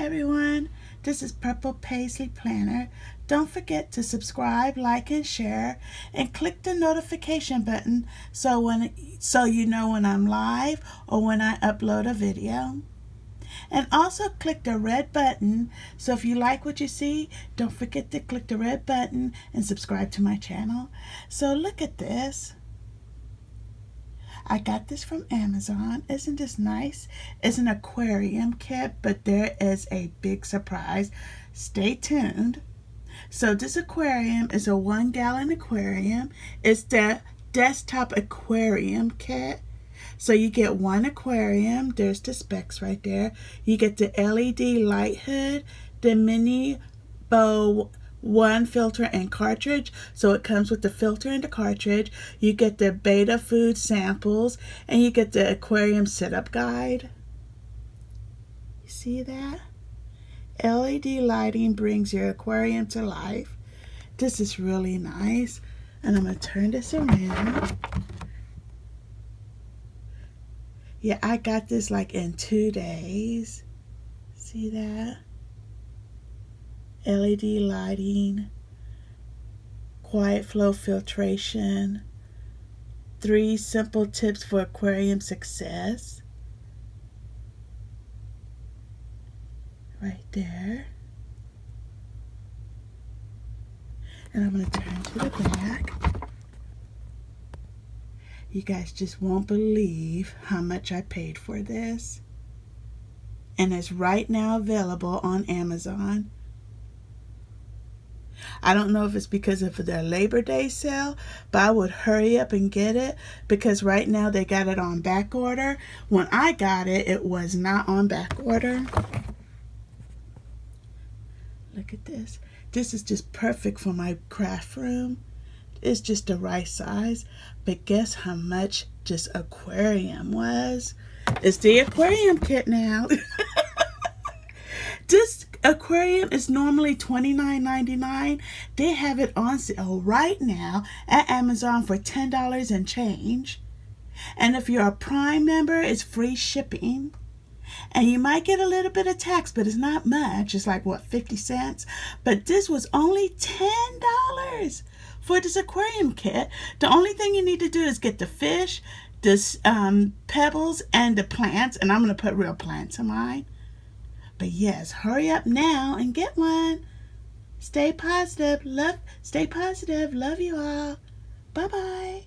everyone, this is Purple Paisley Planner. Don't forget to subscribe, like, and share, and click the notification button so you know when I'm live or when I upload a video. And also click the red button, so if you like what you see, don't forget to click the red button and subscribe to my channel. So look at this. I got this from Amazon. Isn't this nice? It's an aquarium kit, but there is a big surprise. Stay tuned. So this aquarium is a 1-gallon aquarium. It's the desktop aquarium kit. So you get one aquarium. There's the specs right there. You get the LED light hood, the Minibow filter and cartridge, so it comes with the filter and the cartridge. You get the beta food samples, and you get the aquarium setup guide. You see that? LED lighting brings your aquarium to life. This is really nice, and I'm going to turn this around. Yeah, I got this like in 2 days. See that? LED lighting, quiet flow filtration, 3 simple tips for aquarium success. Right there. And I'm going to turn to the back. You guys just won't believe how much I paid for this. And it's right now available on Amazon. I don't know if it's because of their Labor Day sale, but I would hurry up and get it because right now they got it on back order. When I got it, it was not on back order. Look at this. This is just perfect for my craft room. It's just the right size. But guess how much this aquarium was? It's the aquarium kit now. This aquarium is normally $29.99. They have it on sale right now at Amazon for $10 and change. And if you're a Prime member, it's free shipping. And you might get a little bit of tax, but it's not much. It's like, what, 50 cents? But this was only $10 for this aquarium kit. The only thing you need to do is get the fish, the pebbles, and the plants. And I'm going to put real plants in mine. But yes, hurry up now and get one. Stay positive. Love you all. Bye-bye.